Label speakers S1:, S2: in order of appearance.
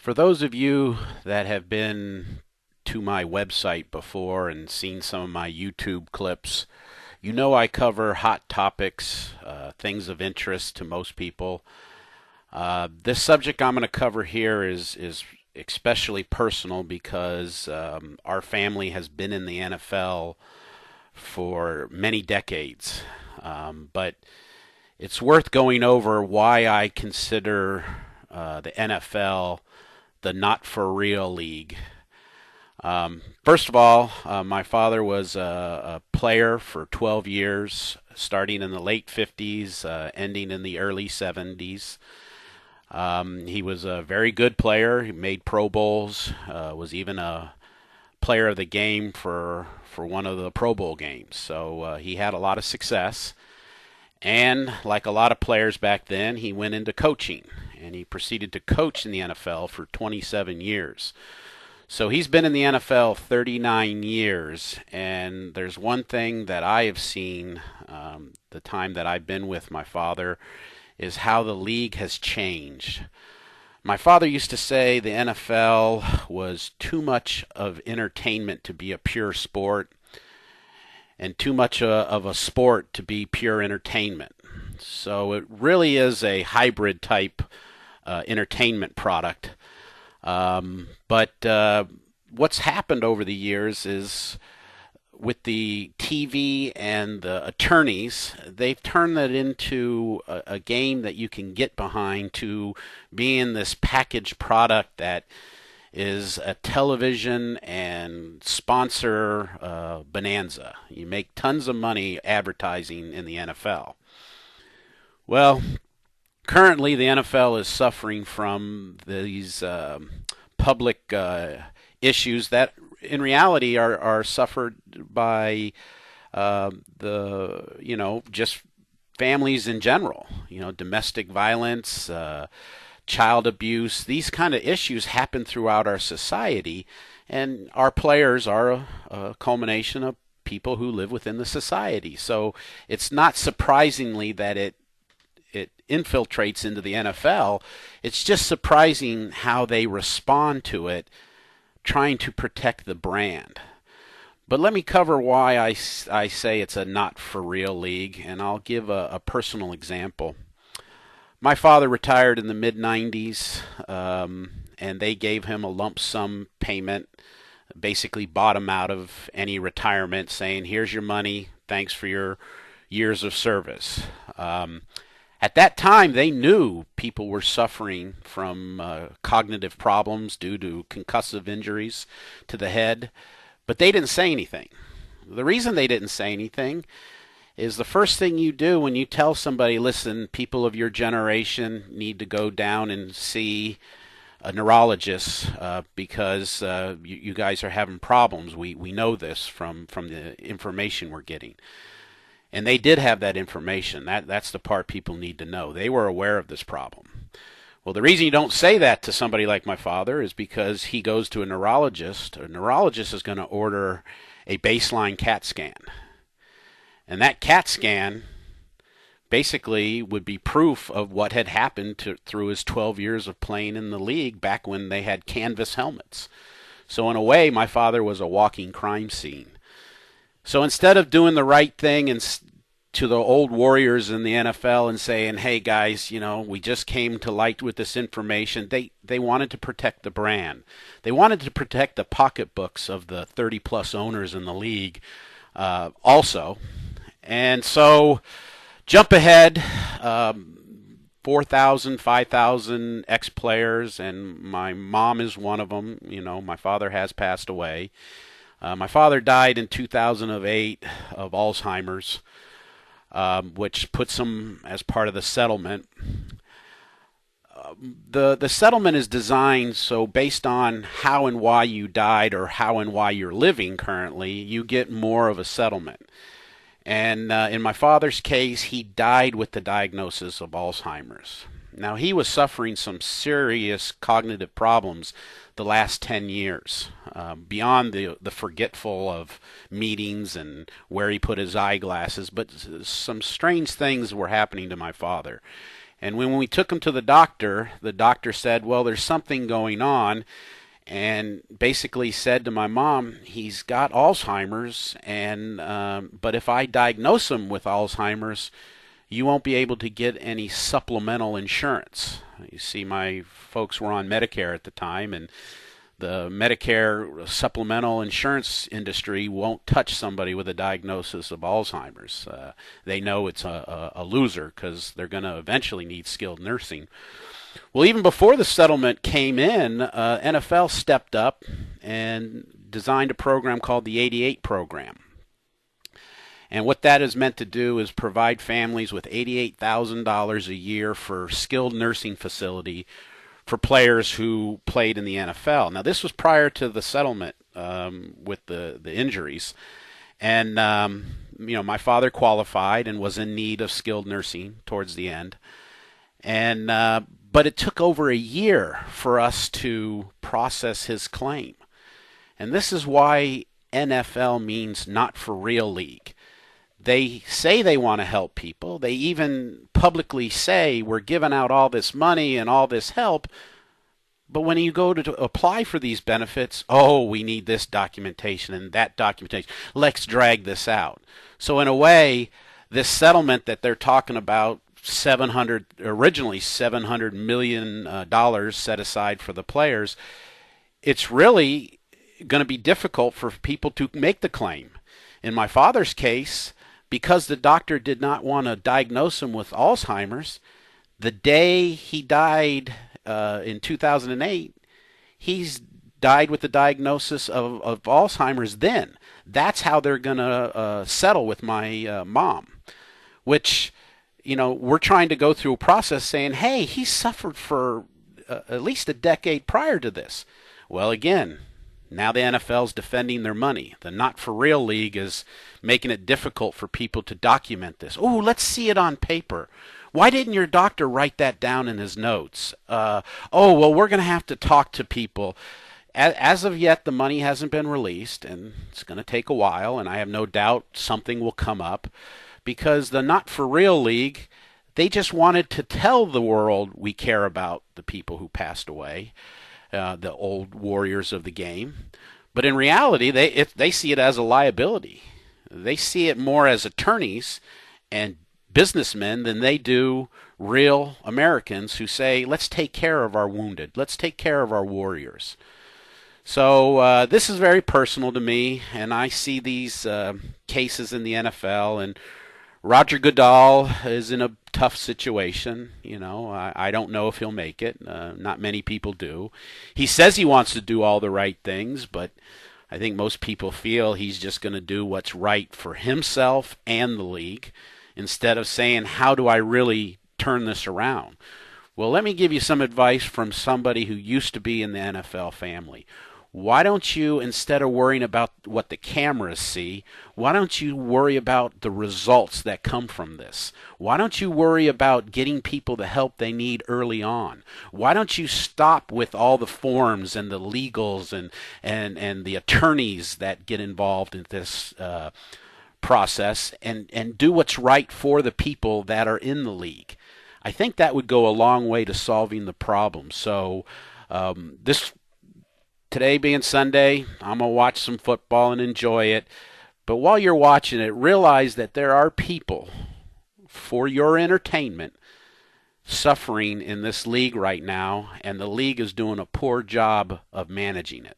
S1: For those of you that have been to my website before and seen some of my YouTube clips, you know I cover hot topics, things of interest to most people. This subject I'm going to cover here is especially personal because our family has been in the NFL for many decades. But it's worth going over why I consider the NFL the not for real league. First of all, my father was a player for 12 years, starting in the late 50s, ending in the early 70s. He was a very good player. He made Pro Bowls, was even a player of the game for one of the Pro Bowl games. So he had a lot of success. And like a lot of players back then, he went into coaching, and he proceeded to coach in the NFL for 27 years. So he's been in the NFL 39 years, and there's one thing that I have seen the time that I've been with my father is how the league has changed. My father used to say the NFL was too much of entertainment to be a pure sport, and too much of a sport to be pure entertainment. So it really is a hybrid type entertainment product. But what's happened over the years is with the TV and the attorneys, they've turned that into a game that you can get behind to being this packaged product that is a television and sponsor bonanza. You make tons of money advertising in the NFL. Well, currently the NFL is suffering from these public issues that in reality are suffered by just families in general. Domestic violence, child abuse, these kind of issues happen throughout our society, and our players are a culmination of people who live within the society. So it's not surprisingly that it infiltrates into the NFL. It's just surprising how they respond to it, trying to protect the brand. But let me cover why I say it's a not for real league, and I'll give a personal example. My father retired in the mid-90s, and they gave him a lump sum payment, basically bought him out of any retirement, saying, here's your money, thanks for your years of service. At that time, they knew people were suffering from cognitive problems due to concussive injuries to the head, but they didn't say anything. The reason they didn't say anything is the first thing you do when you tell somebody, listen, people of your generation need to go down and see a neurologist because you guys are having problems. We know this from the information we're getting. And they did have that information. That's the part people need to know. They were aware of this problem. Well, the reason you don't say that to somebody like my father is because he goes to a neurologist. A neurologist is going to order a baseline CAT scan. And that CAT scan basically would be proof of what had happened through his 12 years of playing in the league back when they had canvas helmets. So in a way, my father was a walking crime scene. So instead of doing the right thing and to the old warriors in the NFL and saying, hey guys, we just came to light with this information, they wanted to protect the brand. They wanted to protect the pocketbooks of the 30-plus owners in the league also. And so jump ahead, 4,000, 5,000 ex-players, and my mom is one of them. My father has passed away. My father died in 2008 of Alzheimer's, which puts him as part of the settlement. The settlement is designed so based on how and why you died or how and why you're living currently, you get more of a settlement. And in my father's case, he died with the diagnosis of Alzheimer's. Now, he was suffering some serious cognitive problems the last 10 years, beyond the forgetful of meetings and where he put his eyeglasses, but some strange things were happening to my father. And when we took him to the doctor said, well, there's something going on, and basically said to my mom, he's got Alzheimer's, and but if I diagnose him with Alzheimer's, you won't be able to get any supplemental insurance. You see, my folks were on Medicare at the time, and the Medicare supplemental insurance industry won't touch somebody with a diagnosis of Alzheimer's. They know it's a loser because they're going to eventually need skilled nursing. Well, even before the settlement came in, NFL stepped up and designed a program called the 88 program. And what that is meant to do is provide families with $88,000 a year for skilled nursing facility for players who played in the NFL. Now, this was prior to the settlement with the injuries. And, my father qualified and was in need of skilled nursing towards the end. And but it took over a year for us to process his claim. And this is why NFL means not for real league. They say they want to help people. They even publicly say we're giving out all this money and all this help. But when you go to apply for these benefits, oh, we need this documentation and that documentation. Let's drag this out. So in a way, this settlement that they're talking about, originally $700 million set aside for the players, it's really going to be difficult for people to make the claim. In my father's case, because the doctor did not want to diagnose him with Alzheimer's, the day he died in 2008, he's died with the diagnosis of Alzheimer's then. That's how they're going to settle with my mom, which, we're trying to go through a process saying, hey, he suffered for at least a decade prior to this. Well, again, now the NFL's defending their money. The not-for-real league is making it difficult for people to document this. Oh, let's see it on paper. Why didn't your doctor write that down in his notes? We're going to have to talk to people. As of yet, the money hasn't been released, and it's going to take a while, and I have no doubt something will come up, because the not-for-real league, they just wanted to tell the world we care about the people who passed away. The old warriors of the game. But in reality, they see it as a liability. They see it more as attorneys and businessmen than they do real Americans who say, let's take care of our wounded. Let's take care of our warriors. So this is very personal to me, and I see these cases in the NFL, and Roger Goodell is in a tough situation. I don't know if he'll make it. Not many people do. He says he wants to do all the right things, but I think most people feel he's just going to do what's right for himself and the league, instead of saying, how do I really turn this around? Well, let me give you some advice from somebody who used to be in the NFL family. Why don't you, instead of worrying about what the cameras see, why don't you worry about the results that come from this? Why don't you worry about getting people the help they need early on? Why don't you stop with all the forms and the legals and the attorneys that get involved in this process and do what's right for the people that are in the league? I think that would go a long way to solving the problem. So today being Sunday, I'm going to watch some football and enjoy it. But while you're watching it, realize that there are people, for your entertainment, suffering in this league right now, and the league is doing a poor job of managing it.